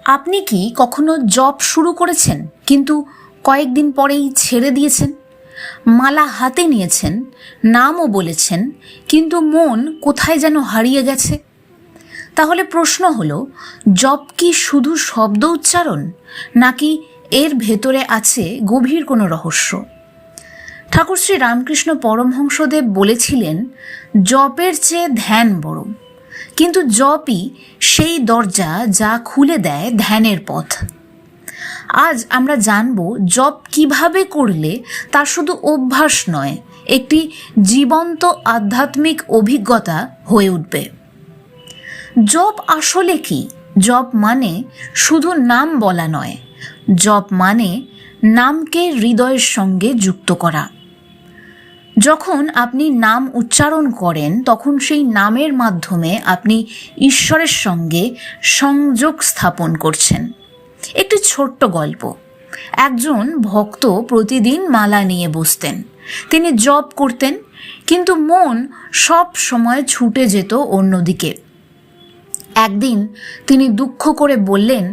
আপনি কি কখনো জব শুরু করেছেন কিন্তু কয়েকদিন পরেই ছেড়ে দিয়েছেন? মালা হাতে নিয়েছেন, নামও বলেছেন, কিন্তু মন কোথায় যেন হারিয়ে গেছে? তাহলে প্রশ্ন হলো, জব কি শুধু শব্দ উচ্চারণ, নাকি এর ভেতরে আছে গভীর কোনো রহস্য? ঠাকুর শ্রী রামকৃষ্ণ পরমহংসদেব বলেছিলেন, জপের চেয়ে ধ্যান বড়। কিন্তু জপই সেই দরজা যা খুলে দেয় ধ্যানের পথ। আজ আমরা জানব জপ কিভাবে করলে তা শুধু অভ্যাস নয়, একটি জীবন্ত আধ্যাত্মিক অভিজ্ঞতা হয়ে উঠবে। জপ আসলে কি? জপ মানে শুধু নাম বলা নয়, জপ মানে নামকে হৃদয়ের সঙ্গে যুক্ত করা। যখন আপনি নাম উচ্চারণ করেন তখন সেই নামের মাধ্যমে আপনি ঈশ্বরের সঙ্গে সংযোগ স্থাপন করছেন। একটি ছোট্ট গল্প। একজন ভক্ত প্রতিদিন মালা নিয়ে বসতেন। তিনি জপ করতেন, কিন্তু মন সব সময় ছুটে যেত অন্যদিকে। একদিন তিনি দুঃখ করে বললেন,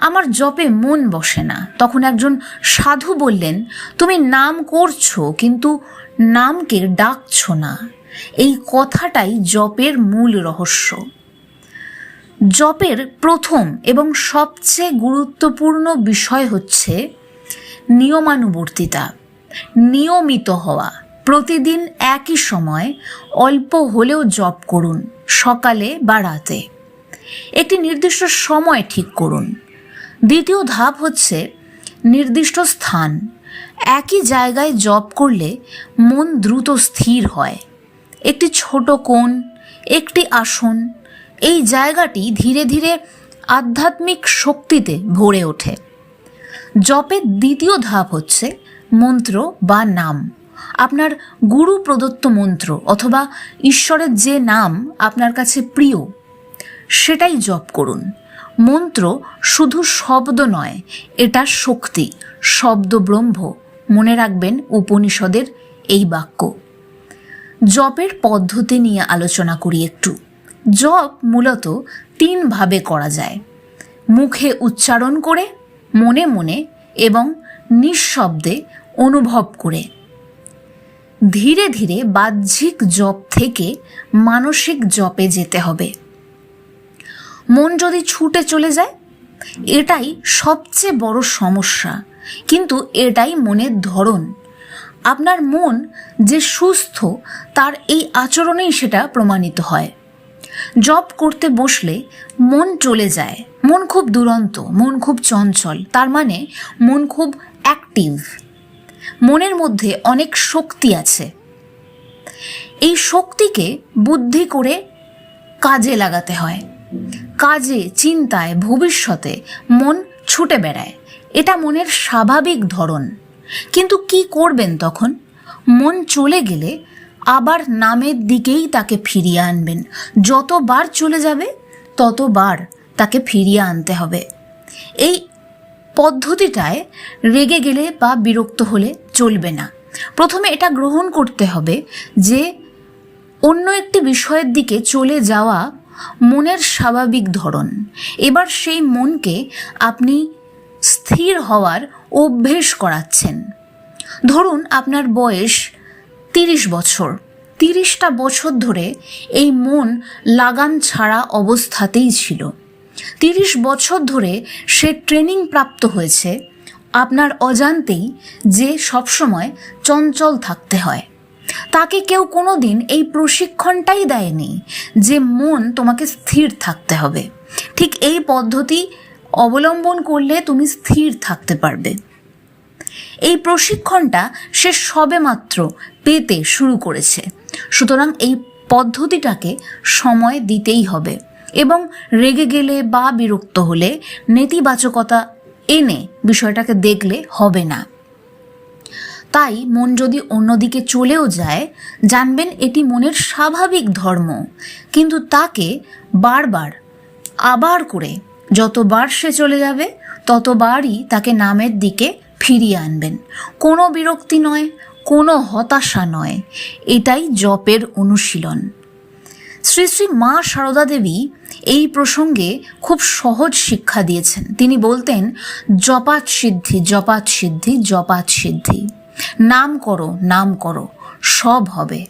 আমার জপে মন বসে না। তখন একজন সাধু বললেন, তুমি নাম করছো কিন্তু নামকে ডাকছো না। এই কথাটাই জপের মূল রহস্য। জপের প্রথম এবং সবচেয়ে গুরুত্বপূর্ণ বিষয় হচ্ছে নিয়মানুবর্তিতা, নিয়মিত হওয়া। প্রতিদিন একই সময় অল্প হলেও জপ করুন, সকালে বা রাতে। একটি নির্দিষ্ট সময় ঠিক করুন। দ্বিতীয় ধাপ হচ্ছে নির্দিষ্ট স্থান। একই জায়গায় জপ করলে মন দ্রুত স্থির হয়। একটি ছোট কোণ, একটি আসন, এই জায়গাটি ধীরে ধীরে আধ্যাত্মিক শক্তিতে ভরে ওঠে। জপের দ্বিতীয় ধাপ হচ্ছে মন্ত্র বা নাম। আপনার গুরু প্রদত্ত মন্ত্র অথবা ঈশ্বরের যে নাম আপনার কাছে প্রিয়, সেটাই জপ করুন। মন্ত্র শুধু শব্দ নয়, এটা শক্তি, শব্দ ব্রহ্ম। মনে রাখবেন উপনিষদের এই বাক্য। জপের পদ্ধতি নিয়ে আলোচনা করি একটু। জপ মূলত 3 ভাবে করা যায়: মুখে উচ্চারণ করে, মনে মনে এবং নিঃশব্দে অনুভব করে। ধীরে ধীরে বাহ্যিক জপ থেকে মানসিক জপে যেতে হবে। মন যদি ছুটে চলে যায়, এটাই সবচেয়ে বড় সমস্যা, কিন্তু এটাই মনের ধরন। আপনার মন যে সুস্থ, তার এই আচরণেই সেটা প্রমাণিত হয়। জপ করতে বসলে মন চলে যায়, মন খুব দুরন্ত, মন খুব চঞ্চল, তার মানে মন খুব অ্যাক্টিভ। মনের মধ্যে অনেক শক্তি আছে। এই শক্তিকে বুদ্ধি করে কাজে লাগাতে হয়। কাজে, চিন্তায়, ভবিষ্যতে মন ছুটে বেড়ায়। এটা মনের স্বাভাবিক ধরন। কিন্তু কি করবেন তখন? মন চলে গেলে আবার নামের দিকেই তাকে ফিরিয়ে আনবেন। যতবার চলে যাবে ততবার তাকে ফিরিয়ে আনতে হবে। এই পদ্ধতিটায় রেগে গেলে বা বিরক্ত হলে চলবে না। প্রথমে এটা গ্রহণ করতে হবে যে অন্য একটি বিষয়ের দিকে চলে যাওয়া মনের স্বাভাবিক ধরন। এবার সেই মনকে আপনি স্থির হওয়ার অভ্যেস করাচ্ছেন। ধরুন আপনার বয়স 30 বছর। 30টা বছর ধরে এই মন লাগাম ছাড়া অবস্থাতেই ছিল। 30 বছর ধরে সে ট্রেনিং প্রাপ্ত হয়েছে আপনার অজান্তেই যে সবসময় চঞ্চল থাকতে হয়। তাকে কেউ কোনো দিন এই প্রশিক্ষণটাই দেয়নি যে মন তোমাকে স্থির থাকতে হবে। ঠিক এই পদ্ধতি অবলম্বন করলে তুমি স্থির থাকতে পারবে। এই প্রশিক্ষণটা সে সবেমাত্র পেতে শুরু করেছে। সুতরাং এই পদ্ধতিটাকে সময় দিতেই হবে এবং রেগে গেলে বা বিরক্ত হলে নেতিবাচকতা এনে বিষয়টাকে দেখলে হবে না। তাই মন যদি অন্যদিকে চলেও যায়, জানবেন এটি মনের স্বাভাবিক ধর্ম। কিন্তু তাকে বারবার আবার করে যতবার সে চলে যাবে ততবারই তাকে নামের দিকে ফিরিয়ে আনবেন। কোনো বিরক্তি নয়, কোনো হতাশা নয়, এটাই জপের অনুশীলন। শ্রী শ্রী মা সারদা দেবী এই প্রসঙ্গে খুব সহজ শিক্ষা দিয়েছেন। তিনি বলতেন, জপাত সিদ্ধি, জপাত সিদ্ধি, জপাত সিদ্ধি, নাম করো, নাম করো, সব হবে।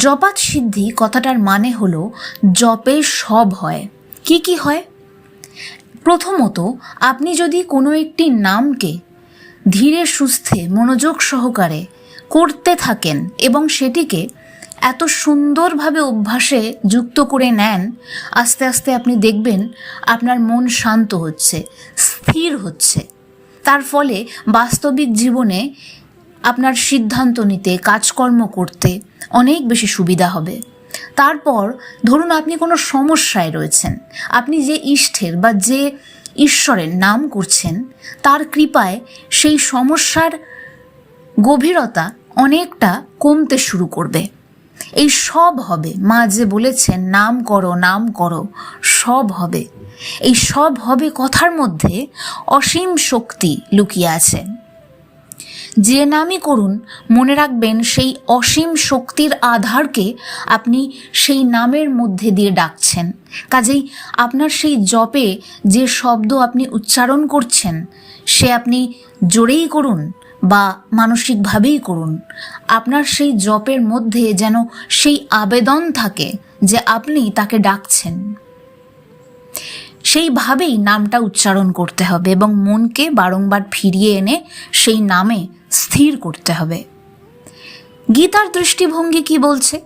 জপাত সিদ্ধি কথাটার মানে হলো জপে সব হয়। কি কি হয়? প্রথমত, আপনি যদি কোনো একটি নামকে ধীরে সুস্থে মনোযোগ সহকারে করতে থাকেন এবং সেটিকে এত সুন্দরভাবে অভ্যাসে যুক্ত করে নেন, আস্তে আস্তে আপনি দেখবেন আপনার মন শান্ত হচ্ছে, স্থির হচ্ছে। তার ফলে বাস্তবিক জীবনে আপনার সিদ্ধান্ত নিতে, কাজকর্ম করতে অনেক বেশি সুবিধা হবে। তারপর ধরুন আপনি কোনো সমস্যায় রয়েছেন, আপনি যে ইষ্টের বা যে ঈশ্বরের নাম করছেন তার কৃপায় সেই সমস্যার গভীরতা অনেকটা কমতে শুরু করবে। এই সব হবে, মা যে বলেছেন নাম করো, নাম করো, সব হবে। এই সব হবে কথার মধ্যে অসীম শক্তি লুকিয়ে আছে। যে নামই করুন, মনে রাখবেন সেই অসীম শক্তির আধারকে আপনি সেই নামের মধ্যে দিয়ে ডাকছেন। কাজেই আপনার সেই জপে যে শব্দ আপনি উচ্চারণ করছেন, সে আপনি জোরেই করুন বা মানসিকভাবেই করুন, আপনার সেই জপের মধ্যে যেন সেই আবেদন থাকে যে আপনি তাকে ডাকছেন। সেইভাবেই নামটা উচ্চারণ করতে হবে এবং মনকে বারংবার ফিরিয়ে এনে সেই নামে স্থির করতে হবে। গীতার দৃষ্টিভঙ্গি কি বলছে?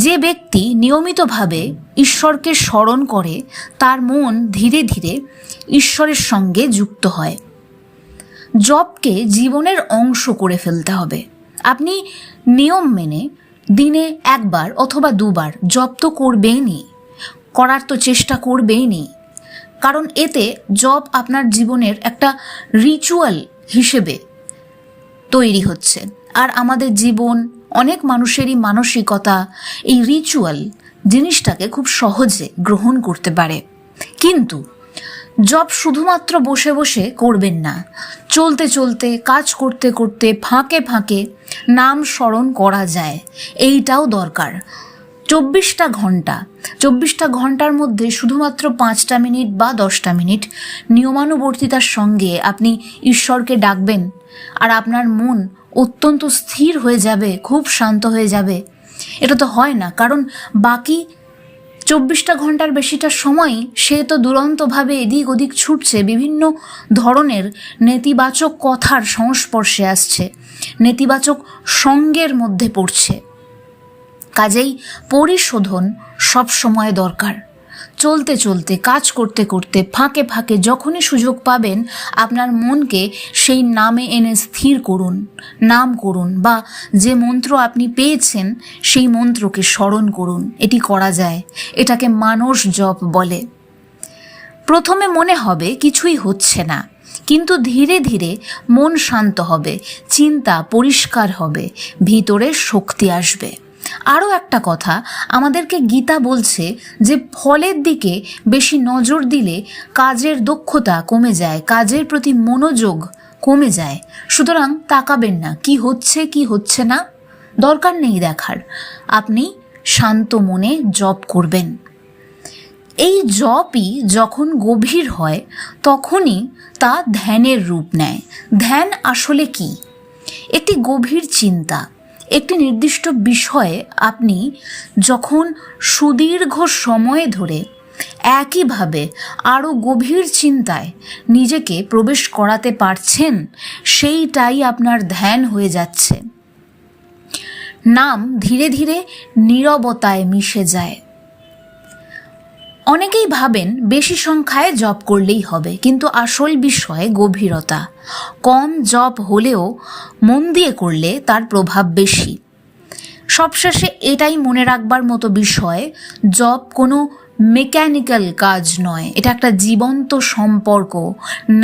যে ব্যক্তি নিয়মিতভাবে ঈশ্বরকে স্মরণ করে তার মন ধীরে ধীরে ঈশ্বরের সঙ্গে যুক্ত হয়। জপকে জীবনের অংশ করে ফেলতে হবে। আপনি নিয়ম মেনে দিনে একবার অথবা দুবার জপ তো করবেনই, করার তো চেষ্টা করবেনই, কারণ এতে জপ আপনার জীবনের একটা রিচুয়াল হিসেবে তৈরি হচ্ছে। আর আমাদের জীবন, অনেক মানুষেরই মানসিকতা এই রিচুয়াল জিনিসটাকে খুব সহজে গ্রহণ করতে পারে। কিন্তু জপ শুধুমাত্র বসে বসে করবেন না, চলতে চলতে, কাজ করতে করতে, ফাঁকে ফাঁকে নাম স্মরণ করা যায়, এইটাও দরকার। 24টা ঘন্টার মধ্যে শুধুমাত্র 5টা মিনিট বা 10টা মিনিট নিয়মানুবর্তিতার সঙ্গে আপনি ঈশ্বরকে ডাকবেন আর আপনার মন অত্যন্ত স্থির হয়ে যাবে, খুব শান্ত হয়ে যাবে। এটা তো হয় না, কারণ বাকি 24টা ঘন্টার বেশিটা সময়ই সে তো দুরন্তভাবে এদিক ওদিক ছুটছে, বিভিন্ন ধরনের নেতিবাচক কথার সংস্পর্শে আসছে, নেতিবাচক সঙ্গের মধ্যে পড়ছে। কাজেই পরিশোধন সবসময় দরকার। চলতে চলতে, কাজ করতে করতে, ফাঁকে ফাঁকে যখনই সুযোগ পাবেন আপনার মনকে সেই নামে এনে স্থির করুন, নাম করুন, বা যে মন্ত্র আপনি পেয়েছেন সেই মন্ত্রকে স্মরণ করুন। এটি করা যায়, এটাকে মানস জপ বলে। প্রথমে মনে হবে কিছুই হচ্ছে না, কিন্তু ধীরে ধীরে মন শান্ত হবে, চিন্তা পরিষ্কার হবে, ভিতরে শক্তি আসবে। আরও একটা কথা, আমাদেরকে গীতা বলছে যে ফলের দিকে বেশি নজর দিলে কাজের দক্ষতা কমে যায়, কাজের প্রতি মনোযোগ কমে যায়। সুতরাং তাকাবেন না কি হচ্ছে কি হচ্ছে না, দরকার নেই দেখার। আপনি শান্ত মনে জপ করবেন। এই জপই যখন গভীর হয় তখনই তা ধ্যানের রূপ নেয়। ধ্যান আসলে কি? একটি গভীর চিন্তা, একটি নির্দিষ্ট বিষয়ে আপনি যখন সুদীর্ঘ সময় ধরে একইভাবে আরও গভীর চিন্তায় নিজেকে প্রবেশ করাতে পারছেন, সেইটাই আপনার ধ্যান হয়ে যাচ্ছে। নাম ধীরে ধীরে নীরবতায় মিশে যায়। অনেকেই ভাবেন বেশি সংখ্যায় জপ করলেই হবে, কিন্তু আসল বিষয় গভীরতা। কম জপ হলেও মন দিয়ে করলে তার প্রভাব বেশি। সবশেষে এটাই মনে রাখবার মতো বিষয়, জপ কোনো মেকানিক্যাল কাজ নয়, এটা একটা জীবন্ত সম্পর্ক।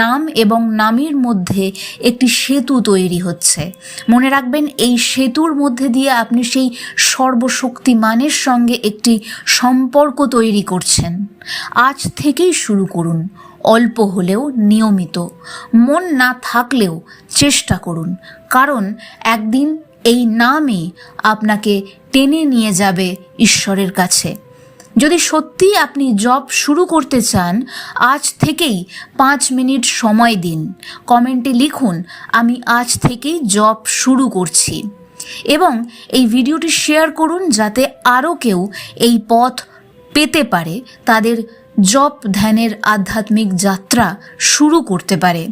নাম এবং নামের মধ্যে একটি সেতু তৈরি হচ্ছে। মনে রাখবেন, এই সেতুর মধ্যে দিয়ে আপনি সেই সর্বশক্তিমানের সঙ্গে একটি সম্পর্ক তৈরি করছেন। আজ থেকেই শুরু করুন, অল্প হলেও নিয়মিত। মন না থাকলেও চেষ্টা করুন, কারণ একদিন এই নামই আপনাকে টেনে নিয়ে যাবে ঈশ্বরের কাছে। যদি সত্যি আপনি জপ শুরু করতে চান, আজ থেকেই 5 মিনিট সময় দিন। কমেন্টে লিখুন, আমি আজ থেকেই জপ শুরু করছি। এবং এই ভিডিওটি শেয়ার করুন যাতে আরও কেউ এই পথ পেতে পারে, তাদের জপ ধ্যানের আধ্যাত্মিক যাত্রা শুরু করতে পারে।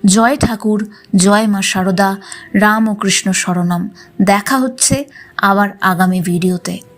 জয় ঠাকুর, জয় মা শারদা, রাম ও কৃষ্ণ শরণম। দেখা হচ্ছে আবার আগামী ভিডিওতে।